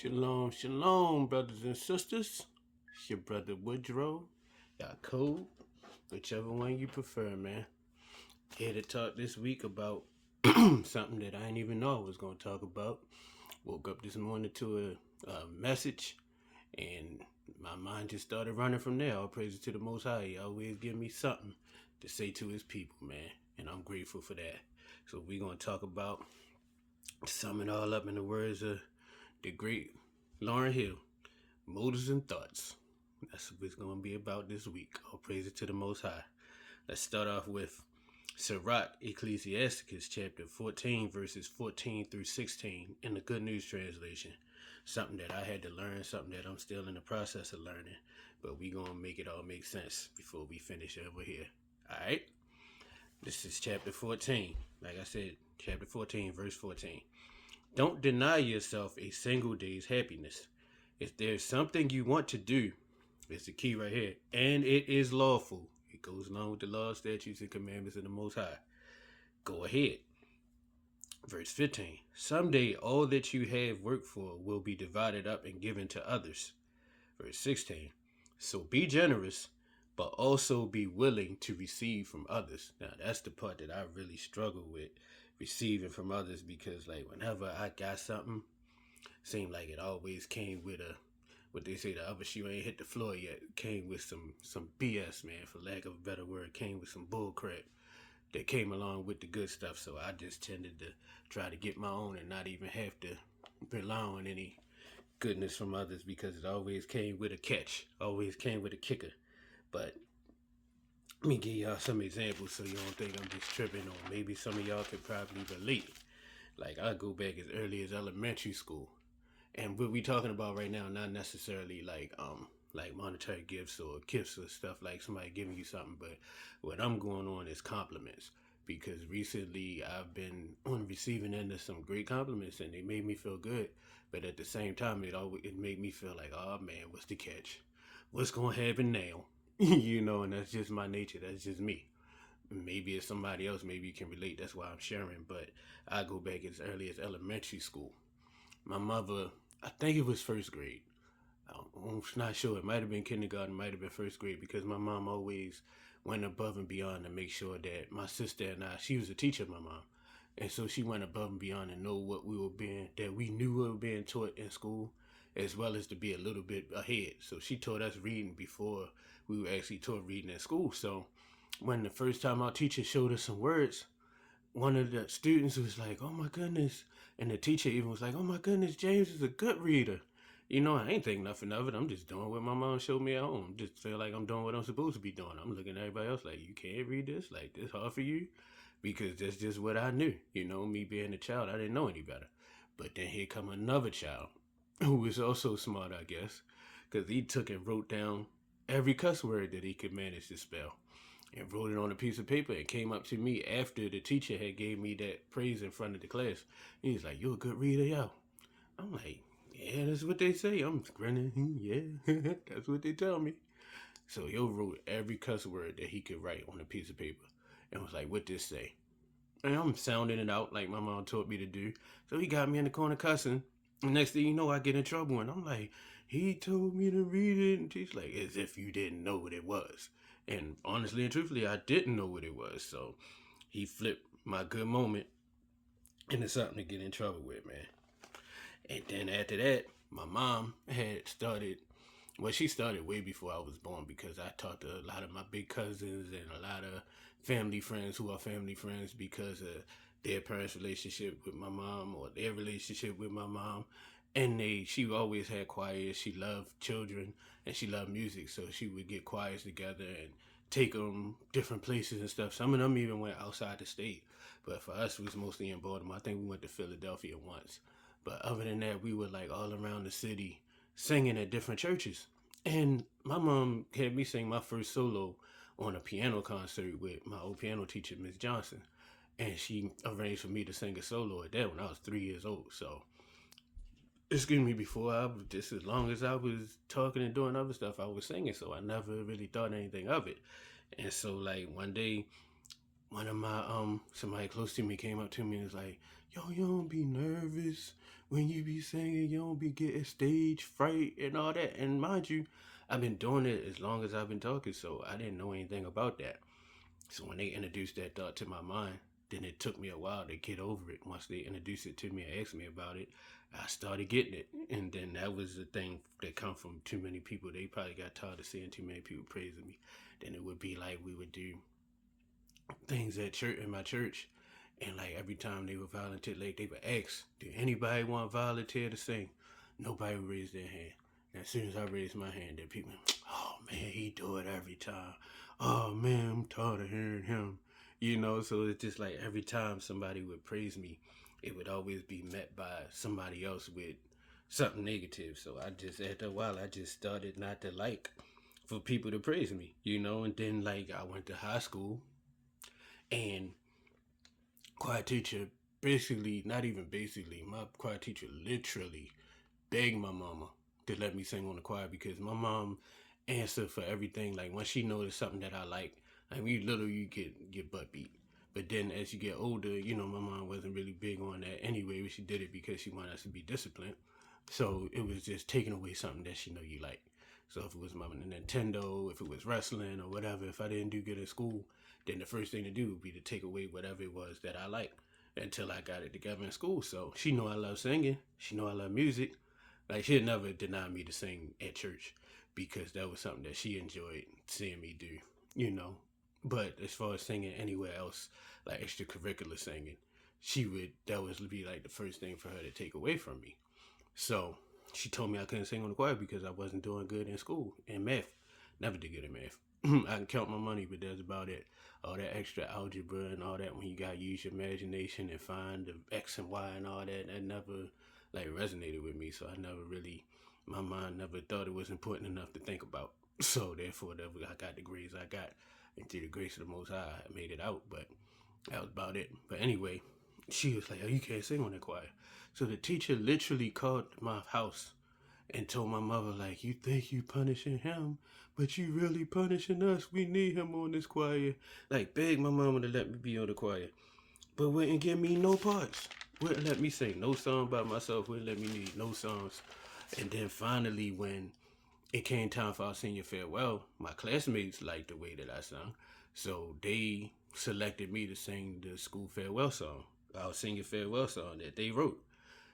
Shalom, shalom, brothers and sisters. It's your brother Woodrow, y'all code, whichever one you prefer, man. Here to talk this week about something that I didn't even know I was going to talk about. Woke up this morning to a message, and my mind just started running from there. All praises to the Most High. He always give me something to say to his people, man, and I'm grateful for that. So we're going to talk about, sum it all up in the words of the great Lauryn Hill, motives and thoughts. That's what it's going to be about this week. All praise it to the Most High. Let's start off with Sirach, Ecclesiasticus, chapter 14, verses 14 through 16 in the Good News Translation. Something that I had to learn, something that I'm still in the process of learning, but we going to make it all make sense before we finish over here. All right? This is chapter 14. Like I said, chapter 14, verse 14. Don't deny yourself a single day's happiness. If there's something you want to do, it's the key right here, and it is lawful. It goes along with the laws, statutes, and commandments of the Most High. Go ahead. Verse 15. Someday all that you have worked for will be divided up and given to others. Verse 16. So be generous, but also be willing to receive from others. Now that's the part that I really struggle with, receiving from others, because like whenever I got something, seemed like it always came with what they say, the other shoe ain't hit the floor yet. It came with some BS, man, for lack of a better word. It came with some bull crap that came along with the good stuff. So I just tended to try to get my own and not even have to rely on any goodness from others, because it always came with a catch, always came with a kicker. But let me give y'all some examples so you don't think I'm just tripping, or maybe some of y'all could probably relate. Like I go back as early as elementary school. And what we talking about right now, not necessarily like monetary gifts or gifts or stuff like somebody giving you something, but what I'm going on is compliments. Because recently I've been on receiving end of some great compliments, and they made me feel good. But at the same time, it made me feel like, oh man, what's the catch? What's gonna happen now? And that's just my nature. That's just me. Maybe it's somebody else. Maybe you can relate. That's why I'm sharing. But I go back as early as elementary school. My mother, I think it was first grade. I'm not sure. It might have been kindergarten, might have been first grade, because my mom always went above and beyond to make sure that my sister and I, she was a teacher, my mom. And so she went above and beyond to know that we knew we were being taught in school, as well as to be a little bit ahead. So she taught us reading before we were actually taught reading in school. So when the first time our teacher showed us some words, one of the students was like, oh my goodness. And the teacher even was like, oh my goodness, James is a good reader. I ain't think nothing of it. I'm just doing what my mom showed me at home. Just feel like I'm doing what I'm supposed to be doing. I'm looking at everybody else like, you can't read this? Like, this hard for you? Because that's just what I knew. Me being a child, I didn't know any better. But then here come another child who was also smart, I guess, because he took and wrote down every cuss word that he could manage to spell and wrote it on a piece of paper and came up to me after the teacher had gave me that praise in front of the class. He's like, you a good reader, yo. I'm like, yeah, that's what they say. I'm grinning. Yeah, that's what they tell me. So he wrote every cuss word that he could write on a piece of paper and was like, what this say? And I'm sounding it out like my mom taught me to do. So he got me in the corner cussing. And next thing you know, I get in trouble. And I'm like, he told me to read it. And she's like, as if you didn't know what it was. And honestly and truthfully, I didn't know what it was. So he flipped my good moment into something to get in trouble with, man. And then after that, my mom had started, well, she started way before I was born, because I talked to a lot of my big cousins and a lot of family friends who are family friends because of their parents' relationship with my mom or their relationship with my mom. And she always had choirs. She loved children and she loved music. So she would get choirs together and take them different places and stuff. Some of them even went outside the state. But for us, it was mostly in Baltimore. I think we went to Philadelphia once. But other than that, we were like all around the city singing at different churches. And my mom had me sing my first solo on a piano concert with my old piano teacher, Miss Johnson. And she arranged for me to sing a solo at that when I was 3 years old. So, excuse me, just as long as I was talking and doing other stuff, I was singing. So I never really thought anything of it. And so, like, one day, one of my somebody close to me came up to me and was like, "Yo, you don't be nervous when you be singing. You don't be getting stage fright and all that." And mind you, I've been doing it as long as I've been talking, so I didn't know anything about that. So when they introduced that thought to my mind, then it took me a while to get over it. Once they introduced it to me and asked me about it, I started getting it. And then that was the thing that come from too many people. They probably got tired of seeing too many people praising me. Then it would be like we would do things at church in my church, and like every time they would volunteer, like they would ask, "Do anybody want to volunteer to sing?" Nobody would raise their hand. And as soon as I raised my hand, then people, "Oh man, he do it every time. Oh man, I'm tired of hearing him." So it's just like every time somebody would praise me, it would always be met by somebody else with something negative. So I just after a while, I just started not to like for people to praise me. And then like I went to high school and choir teacher basically, not even basically, my choir teacher literally begged my mama to let me sing on the choir because my mom answered for everything. Like when she noticed something that I like, like when you little, you get butt beat. But then as you get older, my mom wasn't really big on that anyway. She did it because she wanted us to be disciplined. So it was just taking away something that she know you like. So if it was my Nintendo, if it was wrestling or whatever, if I didn't do good in school, then the first thing to do would be to take away whatever it was that I liked until I got it together in school. So she know I love singing. She know I love music. Like she'd never deny me to sing at church because that was something that she enjoyed seeing me do, you know. But as far as singing anywhere else, like extracurricular singing, that would be like the first thing for her to take away from me. So she told me I couldn't sing on the choir because I wasn't doing good in school in math. Never did good in math. I can count my money, but that's about it. All that extra algebra and all that when you gotta use your imagination and find the X and Y and all that never like resonated with me. So I never really, my mind never thought it was important enough to think about. So therefore, I got the grades I got, and through the grace of the Most High, I made it out. But that was about it. But anyway, she was like, "Oh, you can't sing on the choir." So the teacher literally called my house and told my mother, like, "You think you punishing him, but you really punishing us. We need him on this choir." Like, begged my mama to let me be on the choir, but wouldn't give me no parts. Wouldn't let me sing no song by myself. Wouldn't let me lead no songs. And then finally, when it came time for our senior farewell, my classmates liked the way that I sung, so they selected me to sing the school farewell song, our senior farewell song that they wrote.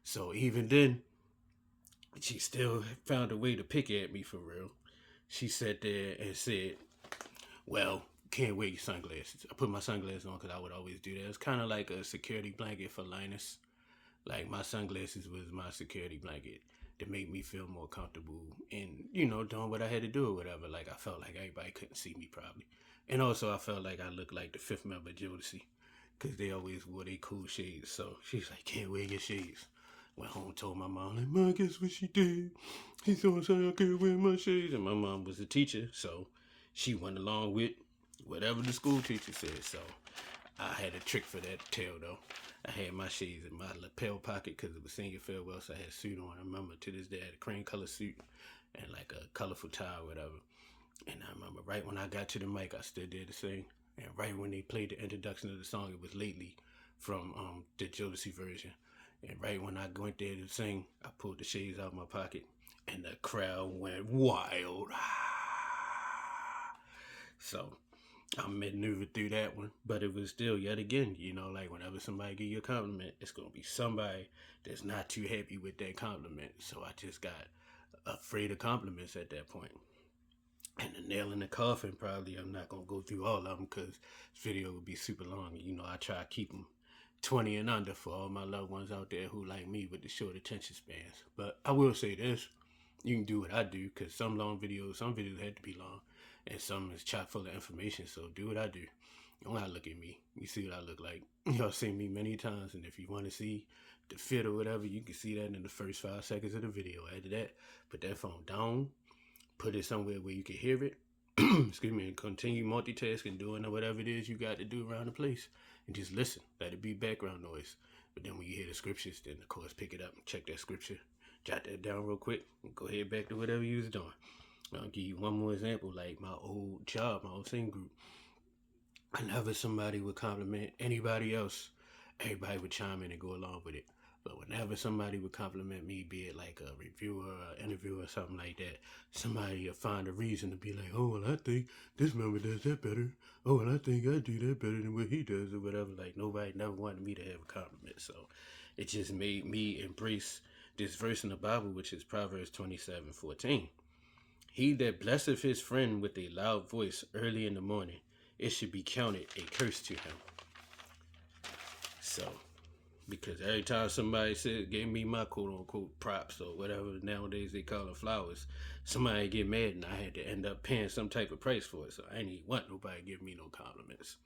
So even then, she still found a way to pick at me for real. She sat there and said, "Well, can't wear your sunglasses." I put my sunglasses on because I would always do that. It's kind of like a security blanket for Linus. Like my sunglasses was my security blanket to make me feel more comfortable in, doing what I had to do or whatever. Like I felt like everybody couldn't see me probably. And also I felt like I looked like the fifth member of Jodeci because they always wore their cool shades. So she's like, "Can't wear your shades." Went home, told my mom, like, "Mom, guess what she did? He told me I can't wear my shades." And my mom was a teacher, so she went along with whatever the school teacher said. So I had a trick for that tail though. I had my shades in my lapel pocket because it was senior farewell, so I had a suit on. I remember to this day I had a cream color suit and like a colorful tie or whatever. And I remember right when I got to the mic, I stood there to sing. And right when they played the introduction of the song, it was Lately from the Jodeci version. And right when I went there to sing, I pulled the shades out of my pocket and the crowd went wild. So I maneuvered through that one, but it was still yet again, like whenever somebody give you a compliment, it's gonna be somebody that's not too happy with that compliment. So I just got afraid of compliments at that point. And the nail in the coffin, probably I'm not gonna go through all of them because this video would be super long. I try to keep them 20 and under for all my loved ones out there who like me with the short attention spans. But I will say this: you can do what I do because some videos had to be long, and some is chock full of information. So do what I do. You don't gotta look at me. You see what I look like. Y'all seen me many times, and if you want to see the fit or whatever, you can see that in the first 5 seconds of the video. After that, put that phone down, put it somewhere where you can hear it. Excuse me, and continue multitasking, doing whatever it is you got to do around the place, and just listen. Let it be background noise. But then when you hear the scriptures, then of course pick it up and check that scripture, jot that down real quick, and go ahead back to whatever you was doing. I'll give you one more example. Like my old job, my old singing group, Whenever somebody would compliment anybody else, everybody would chime in and go along with it. But whenever somebody would compliment me, be it like a reviewer or an interviewer or something like that, somebody would find a reason to be like, oh, well, I think this member does that better. Oh, well, I think I do that better than what he does or whatever. Like, nobody never wanted me to have a compliment. So it just made me embrace this verse in the Bible, which is Proverbs 27:14. He that blesseth his friend with a loud voice early in the morning, it should be counted a curse to him. So, because every time somebody gave me my quote unquote props or whatever nowadays they call them flowers, somebody get mad and I had to end up paying some type of price for it. So I ain't want nobody give me no compliments.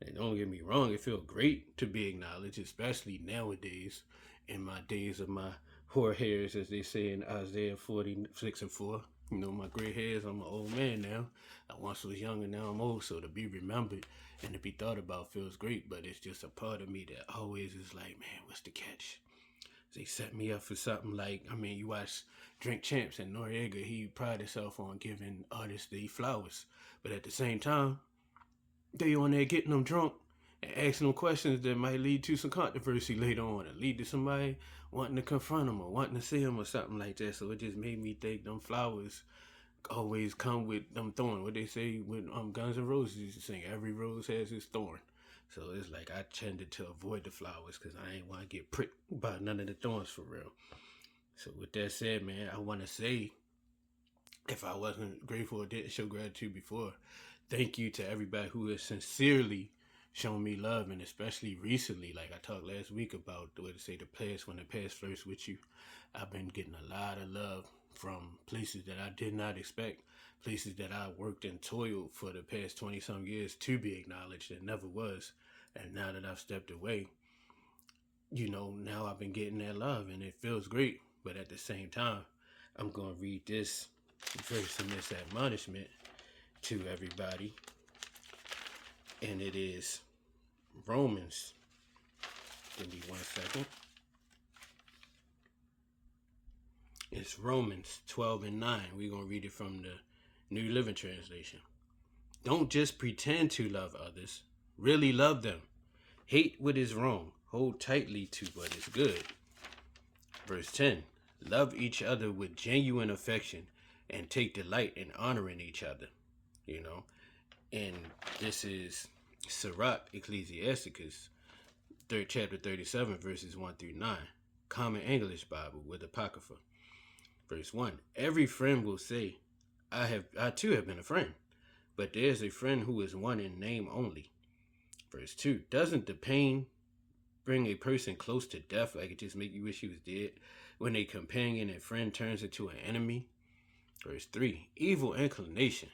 And don't get me wrong, it feels great to be acknowledged, especially nowadays in my days of my hoar hairs, as they say in Isaiah 46:4. You know, my gray hairs, I'm an old man now. I once was young and now I'm old, so to be remembered and to be thought about feels great, but it's just a part of me that always is like, man, what's the catch? They set me up for something like, I mean, you watch Drink Champs and Noriega, he pride himself on giving artists the flowers. But at the same time, they on there getting them drunk and asking them questions that might lead to some controversy later on and lead to somebody wanting to confront them or wanting to see them or something like that. So it just made me think them flowers always come with them thorn. What they say with Guns N' Roses used to sing, every rose has its thorn. So it's like I tended to avoid the flowers because I ain't want to get pricked by none of the thorns for real. So with that said, man, I want to say, if I wasn't grateful or didn't show gratitude before, thank you to everybody who has sincerely shown me love, and especially recently, like I talked last week about the way to say the past when the past flirts with you. I've been getting a lot of love from places that I did not expect, places that I worked and toiled for the past 20 some years to be acknowledged and never was. And now that I've stepped away, now I've been getting that love and it feels great. But at the same time, I'm going to read this verse and this admonishment to everybody. And it is Romans. Give me 1 second. It's Romans 12:9. We're going to read it from the New Living Translation. Don't just pretend to love others. Really love them. Hate what is wrong. Hold tightly to what is good. Verse 10. Love each other with genuine affection and take delight in honoring each other. And this is Sirach Ecclesiasticus, 3rd chapter 37, verses 1 through 9. Common English Bible with Apocrypha. Verse 1. Every friend will say, I too have been a friend, but there's a friend who is one in name only. Verse 2. Doesn't the pain bring a person close to death, like it just make you wish he was dead, when a companion and friend turns into an enemy? Verse 3. Evil inclination.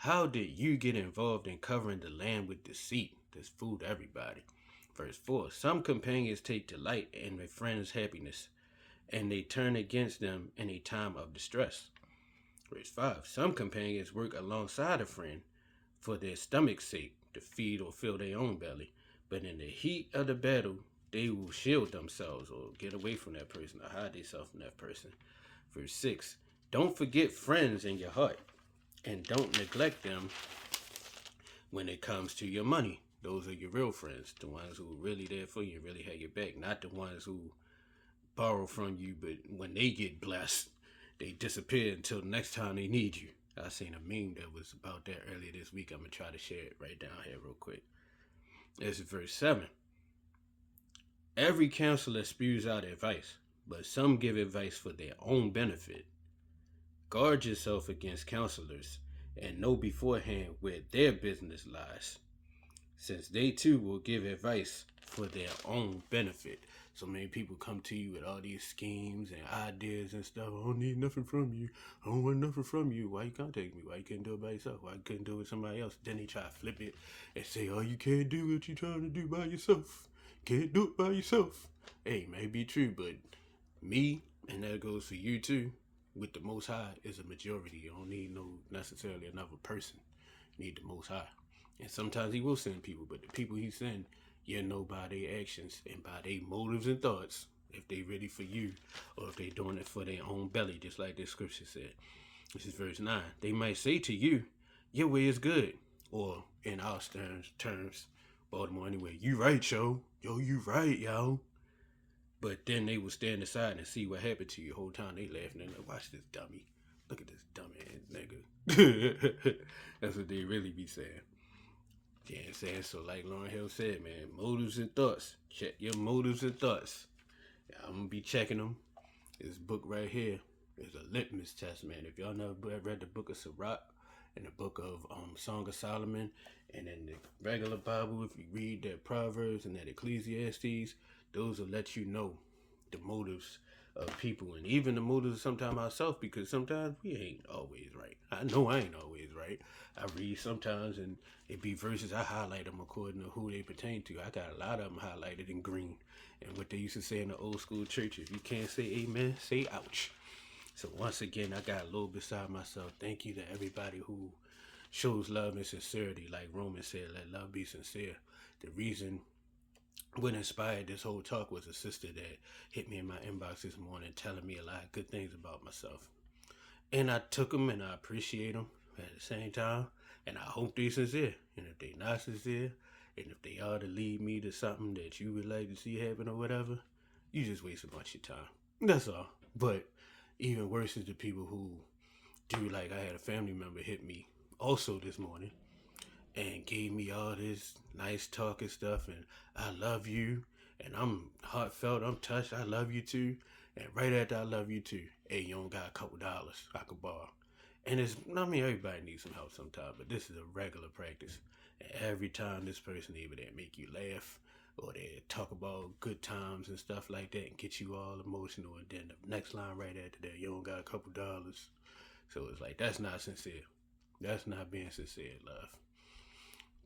How did you get involved in covering the land with deceit? This fooled everybody. Verse 4. Some companions take delight in a friend's happiness, and they turn against them in a time of distress. Verse 5. Some companions work alongside a friend for their stomach's sake, to feed or fill their own belly, but in the heat of the battle, they will shield themselves or get away from that person or hide themselves from that person. Verse 6. Don't forget friends in your heart, and don't neglect them when it comes to your money. Those are your real friends, the ones who are really there for you, really have your back, not the ones who borrow from you, but when they get blessed, they disappear until the next time they need you. I seen a meme that was about that earlier this week. I'm going to try to share it right down here real quick. This is verse 7. Every counselor spews out advice, but some give advice for their own benefit. Guard yourself against counselors and know beforehand where their business lies, since they too will give advice for their own benefit. So many people come to you with all these schemes and ideas and stuff. I don't need nothing from you. I don't want nothing from you. Why you contact me? Why you couldn't do it by yourself? Why you couldn't do it with somebody else? Then they try to flip it and say, oh, you can't do what you're trying to do by yourself. Can't do it by yourself. Hey, may be true, but me, and that goes for you too, with the Most High is a majority. You don't need no necessarily another person. You need the Most High. And sometimes he will send people, but the people he send, you know by their actions and by their motives and thoughts, if they ready for you or if they doing it for their own belly, just like this scripture said. This is verse 9. They might say to you, your way is good. or in our terms, Baltimore anyway, you right, yo. Yo, you right, yo. But then they would stand aside and see what happened to you. The whole time they laughing and like, watch this dummy. Look at this dummy ass nigga. That's what they really be saying. Yeah, I'm saying? So like Lauryn Hill said, man, motives and thoughts. Check your motives and thoughts. Yeah, I'm gonna be checking them. This book right here is a litmus test, man. If y'all never read the book of Sirach and the book of Song of Solomon, and then the regular Bible, if you read that Proverbs and that Ecclesiastes, those will let you know the motives of people, and even the motives sometimes ourselves, because sometimes we ain't always right. I know I ain't always right. I read sometimes and it be verses, I highlight them according to who they pertain to. I got a lot of them highlighted in green. And what they used to say in the old school church, if you can't say amen, say ouch. So once again, I got a little beside myself. Thank you to everybody who shows love and sincerity. Like Roman said, let love be sincere. The reason what inspired this whole talk was a sister that hit me in my inbox this morning telling me a lot of good things about myself. And I took them and I appreciate them at the same time. And I hope they sincere. And if they not sincere, and if they are to lead me to something that you would like to see happen or whatever, you just waste a bunch of time. That's all. But even worse is the people who do, like I had a family member hit me also this morning and gave me all this nice talk and stuff, and I love you, and I'm heartfelt, I'm touched, I love you too. And right after I love you too, hey, you don't got a couple dollars I could borrow. And it's, I mean, everybody needs some help sometimes, but this is a regular practice. And every time this person able to make you laugh, or they talk about good times and stuff like that and get you all emotional, and then the next line right after that, you don't got a couple dollars. So it's like, that's not sincere. That's not being sincere, love.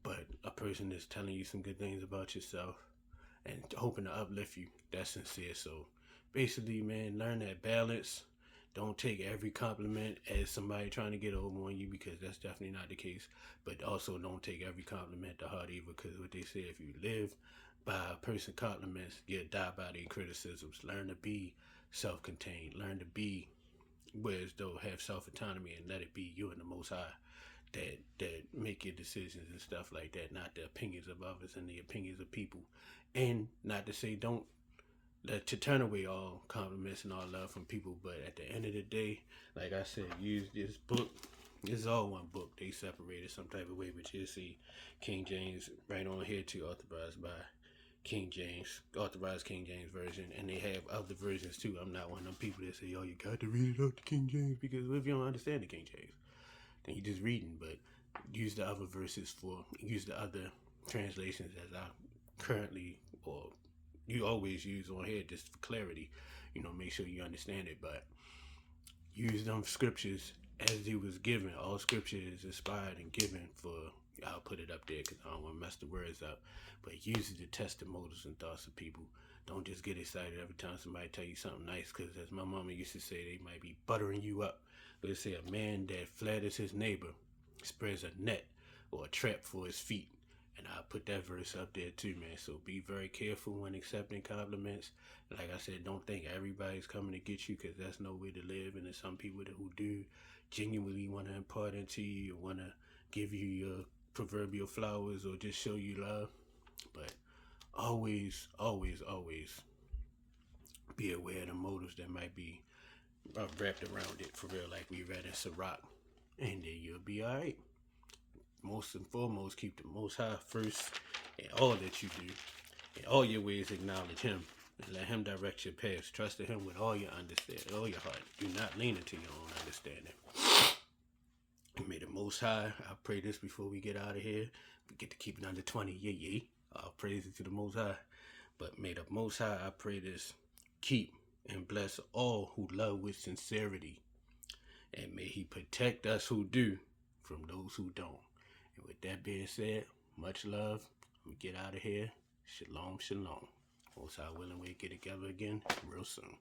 But a person that's telling you some good things about yourself and hoping to uplift you, that's sincere. So basically, man, learn that balance. Don't take every compliment as somebody trying to get over on you, because that's definitely not the case. But also don't take every compliment to heart either, because what they say, if you live by a person's compliments, you'll die by their criticisms. Learn to be self-contained. Learn to be, whereas though have self-autonomy, and let it be you and the Most High that make your decisions and stuff like that, not the opinions of others and the opinions of people. And not to say don't to turn away all compliments and all love from people, but at the end of the day, like I said, use this book. This is all one book. They separated some type of way, but you'll see King James right on here too, authorized by King James, authorized King James version, and they have other versions too. I'm not one of them people that say, "Yo, you got to read it out the King James," because if you don't understand the King James, then you're just reading. But use the other verses use the other translations as I currently, or you always use on here just for clarity. Make sure you understand it, but use them scriptures as it was given. All scripture is inspired and given for, I'll put it up there because I don't want to mess the words up, but use it to test the motives and thoughts of people. Don't just get excited every time somebody tell you something nice, because as my mama used to say, they might be buttering you up. Let's say a man that flatters his neighbor spreads a net or a trap for his feet. And I put that verse up there too, man. So be very careful when accepting compliments. Like I said, don't think everybody's coming to get you, because that's no way to live. And there's some people who do genuinely want to impart into you, or want to give you your proverbial flowers, or just show you love. But always, always, always be aware of the motives that might be wrapped around it, for real, like we read in Sirach. And then you'll be alright. Most and foremost, keep the Most High first in all that you do. In all your ways, acknowledge Him and let Him direct your paths. Trust in Him with all your understanding, all your heart. Do not lean into your own understanding. And may the Most High, I pray this before we get out of here. We get to keep it under 20. Yeah. I'll praise it to the Most High. But may the Most High, I pray this, keep and bless all who love with sincerity. And may He protect us who do from those who don't. And with that being said, much love. We get out of here. Shalom, shalom. Most High willing, we get together again real soon.